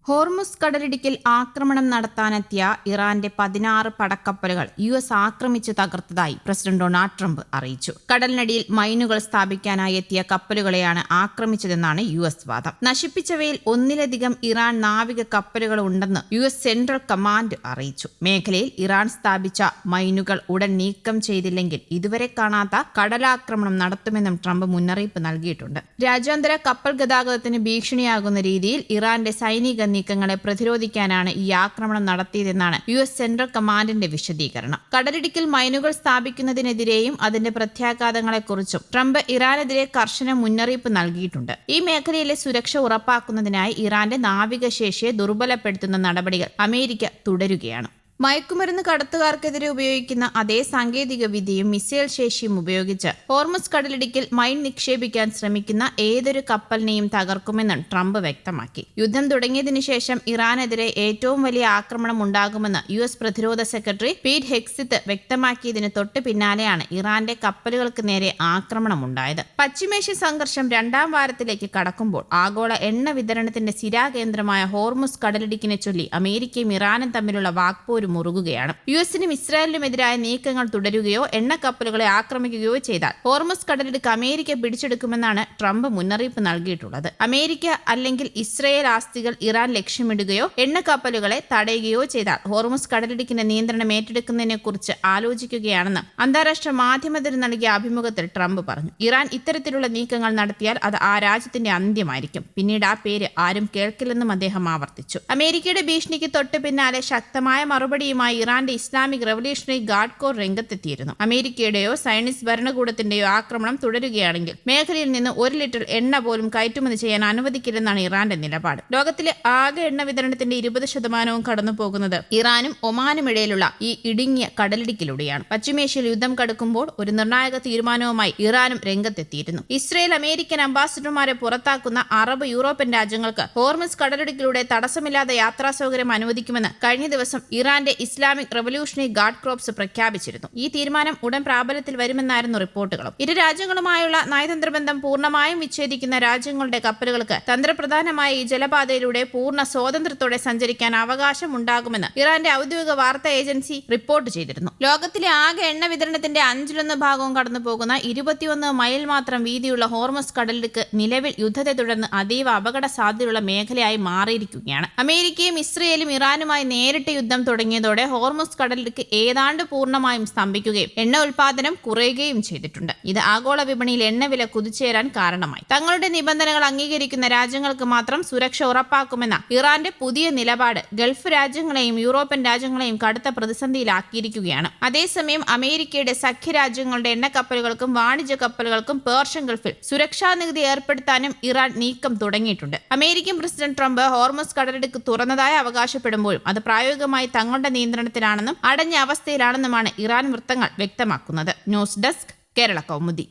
Hormuz കടലിടുക്കിൽ ആക്രമണം നടത്താനെത്തിയ ഇറാന്റെ 16 പടക്കപ്പലുകൾ US ആക്രമിച്ചു തകർത്തതായി പ്രസിഡന്റ് ഡൊണാൾഡ് ട്രംപ് അറിയിച്ചു. കടലിനടിയിൽ മൈനുകൾ സ്ഥാപിക്കാനായി എത്തിയ കപ്പലുകളെയാണ് ആക്രമിച്ചതെന്നാണ് US വാദം. നശിപ്പിച്ചവയിൽ ഒന്നിലധികം ഇറാൻ നാവിക കപ്പലുകൾ ഉണ്ടെന്ന് US സെൻട്രൽ കമാൻഡ് അറിയിച്ചു. മേഖലയിൽ ഇറാൻ സ്ഥാപിച്ച മൈനുകൾ ഉടൻ നീക്കം ചെയ്തില്ലെങ്കിൽ ഇതുവരെ കാണാത്ത കടലാക്രമണം നടത്തുമെന്നും ട്രംപ് മുന്നറിയിപ്പ് നൽകിയിട്ടുണ്ട്. രാജ്യാന്തര കപ്പൽ ഗതാഗതത്തിന് ഭീഷണിയാകുന്ന രീതിയിൽ ഇറാന്റെ സൈനിക നീക്കങ്ങളെ പ്രതിരോധിക്കാനാണ് ഈ ആക്രമണം നടത്തിയതെന്നാണ് US സെൻട്രൽ കമാൻഡിന്റെ വിശദീകരണം. കടലിടുക്കിൽ മൈനുകൾ സ്ഥാപിക്കുന്നതിനെതിരെയും അതിന്റെ പ്രത്യാഘാതങ്ങളെക്കുറിച്ചും ട്രംപ് ഇറാനെതിരെ കർശന മുന്നറിയിപ്പ് നൽകിയിട്ടുണ്ട്. ഈ മേഖലയിലെ സുരക്ഷ ഉറപ്പാക്കുന്നതിനായി ഇറാന്റെ നാവികശേഷിയെ ദുർബലപ്പെടുത്തുന്ന നടപടികൾ അമേരിക്ക തുടരുകയാണ്. മയക്കുമരുന്ന് കടത്തുകാർക്കെതിരെ ഉപയോഗിക്കുന്ന അതേ സാങ്കേതിക വിദ്യയും മിസൈൽ ശേഷിയും ഉപയോഗിച്ച് ഹോർമുസ് കടലിടുക്കിൽ മൈൻ നിക്ഷേപിക്കാൻ ശ്രമിക്കുന്ന ഏതൊരു കപ്പലിനെയും തകർക്കുമെന്ന് ട്രംപ് വ്യക്തമാക്കി. യുദ്ധം തുടങ്ങിയതിനു ശേഷം ഇറാനെതിരെ ഏറ്റവും വലിയ ആക്രമണം ഉണ്ടാകുമെന്ന് US പ്രതിരോധ സെക്രട്ടറി പീറ്റ് ഹെക്സിത്ത് വ്യക്തമാക്കിയതിന് തൊട്ട് പിന്നാലെയാണ് ഇറാന്റെ കപ്പലുകൾക്ക് നേരെ ആക്രമണമുണ്ടായത്. പശ്ചിമേഷ്യൻ സംഘർഷം 2ാം വാരത്തിലേക്ക് കടക്കുമ്പോൾ ആഗോള എണ്ണ വിതരണത്തിന്റെ സിരാകേന്ദ്രമായ ഹോർമുസ് കടലിടുക്കിനെ ചൊല്ലി അമേരിക്കയും ഇറാനും തമ്മിലുള്ള വാക്പോര് മുറുകുകയാണ്. USനും ഇസ്രായേലിനുമെതിരായ നീക്കങ്ങൾ തുടരുകയോ എണ്ണക്കപ്പലുകളെ ആക്രമിക്കുകയോ ചെയ്താൽ ഹോർമുസ് കടലിടുക്ക് അമേരിക്ക പിടിച്ചെടുക്കുമെന്നാണ് ട്രംപ് മുന്നറിയിപ്പ് നൽകിയിട്ടുള്ളത്. അമേരിക്ക അല്ലെങ്കിൽ ഇസ്രായേൽ ആസ്തികൾ ഇറാൻ ലക്ഷ്യമിടുകയോ എണ്ണക്കപ്പലുകളെ തടയുകയോ ചെയ്താൽ ഹോർമുസ് കടലിടുക്കിന്റെ നിയന്ത്രണം ഏറ്റെടുക്കുന്നതിനെക്കുറിച്ച് ആലോചിക്കുകയാണെന്ന് അന്താരാഷ്ട്ര മാധ്യമത്തിന് നൽകിയ അഭിമുഖത്തിൽ ട്രംപ് പറഞ്ഞു. ഇറാൻ ഇത്തരത്തിലുള്ള നീക്കങ്ങൾ നടത്തിയാൽ അത് ആ രാജ്യത്തിന്റെ അന്ത്യമായിരിക്കും. പിന്നീട് ആ പേര് ആരും കേൾക്കില്ലെന്നും അദ്ദേഹം ആവർത്തിച്ചു. അമേരിക്കയുടെ ഭീഷണിക്ക് തൊട്ടു പിന്നാലെ ശക്തമായ മറുപടിയുമായി ഇറാന്റെ ഇസ്ലാമിക് റവല്യൂഷണറി ഗാർഡ് കോർ രംഗത്തെത്തിയിരുന്നു. അമേരിക്കയുടെയോ സയനിസ്റ്റ് ഭരണകൂടത്തിന്റെയോ ആക്രമണം തുടരുകയാണെങ്കിൽ മേഖലയിൽ നിന്ന് 1 ലിറ്റർ എണ്ണ പോലും കയറ്റുമതി ചെയ്യാൻ അനുവദിക്കില്ലെന്നാണ് ഇറാന്റെ നിലപാട്. ലോകത്തിലെ ആകെ എണ്ണ വിതരണത്തിന്റെ 20% കടന്നു പോകുന്നത് ഇറാനും ഒമാനും ഇടയിലുള്ള ഈ ഇടുങ്ങിയ കടലിടുക്കിലൂടെയാണ്. പശ്ചിമേഷ്യയിൽ യുദ്ധം കടുക്കുമ്പോൾ ഒരു നിർണായക തീരുമാനവുമായി ഇറാനും രംഗത്തെത്തിയിരുന്നു. ഇസ്രയേൽ അമേരിക്കൻ അംബാസിഡർമാരെ പുറത്താക്കുന്ന അറബ് യൂറോപ്യൻ രാജ്യങ്ങൾക്ക് ഹോർമുസ് കടലിടുക്കിലൂടെ തടസ്സമില്ലാതെ യാത്രാ സൗകര്യം അനുവദിക്കുമെന്ന് കഴിഞ്ഞ ദിവസം ഇറാന്റെ ഇസ്ലാമിക് റവല്യൂഷണറി ഗാർഡ് കോർപ്സ് പ്രഖ്യാപിച്ചിരുന്നു. ഈ തീരുമാനം ഉടൻ പ്രാബല്യത്തിൽ വരുമെന്നായിരുന്നു റിപ്പോർട്ടുകളും. ഇരു രാജ്യങ്ങളുമായുള്ള നയതന്ത്ര ബന്ധം പൂർണ്ണമായും വിച്ഛേദിക്കുന്ന രാജ്യങ്ങളുടെ കപ്പലുകൾക്ക് തന്ത്രപ്രധാനമായ ഈ ജലപാതയിലൂടെ പൂർണ്ണ സ്വാതന്ത്ര്യത്തോടെ സഞ്ചരിക്കാൻ അവകാശം ഉണ്ടാകുമെന്ന് ഇറാന്റെ ഔദ്യോഗിക വാർത്താ ഏജൻസി റിപ്പോർട്ട് ചെയ്തിരുന്നു. ലോകത്തിലെ ആകെ എണ്ണ വിതരണത്തിന്റെ 1/5 കടന്നു പോകുന്ന 21 മൈൽ മാത്രം വീതിയുള്ള ഹോർമുസ് കടലിടുക്ക് നിലവിൽ യുദ്ധത്തെ തുടർന്ന് അതീവ അപകട സാധ്യതയുള്ള മേഖലയായി മാറിയിരിക്കുകയാണ്. അമേരിക്കയും ഇസ്രയേലും ഇറാനുമായി നേരിട്ട് യുദ്ധം തുടങ്ങിയതോടെ ഹോർമുസ് കടലിടുക്ക് ഏതാണ്ട് പൂർണ്ണമായും സ്തംഭിക്കുകയും എണ്ണ ഉൽപാദനം കുറയുകയും ചെയ്തിട്ടുണ്ട്. ഇത് ആഗോള വിപണിയിൽ എണ്ണവില കുതിച്ചുയരാൻ കാരണമായി. തങ്ങളുടെ നിബന്ധനകൾ അംഗീകരിക്കുന്ന രാജ്യങ്ങൾക്ക് മാത്രം സുരക്ഷ ഉറപ്പാക്കുമെന്ന ഇറാന്റെ പുതിയ നിലപാട് ഗൾഫ് രാജ്യങ്ങളെയും യൂറോപ്യൻ രാജ്യങ്ങളെയും കടുത്ത പ്രതിസന്ധിയിലാക്കിയിരിക്കുകയാണ്. അതേസമയം അമേരിക്കയുടെ സഖ്യരാജ്യങ്ങളുടെ എണ്ണക്കപ്പലുകൾക്കും വാണിജ്യ കപ്പലുകൾക്കും പേർഷ്യൻ ഗൾഫിൽ സുരക്ഷാ നികുതി ഏർപ്പെടുത്താനും ഇറാൻ നീക്കം തുടങ്ങിയിട്ടുണ്ട്. അമേരിക്കൻ പ്രസിഡന്റ് ട്രംപ് ഹോർമുസ് കടലിടുക്ക് തുറന്നതായി അവകാശപ്പെടുമ്പോഴും അത് പ്രായോഗികമായി തങ്ങളുടെ നിയന്ത്രണത്തിലാണെന്നും അടഞ്ഞ അവസ്ഥയിലാണെന്നുമാണ് ഇറാൻ വൃത്തങ്ങൾ വ്യക്തമാക്കുന്നത്. News desk Kerala Kaumudi.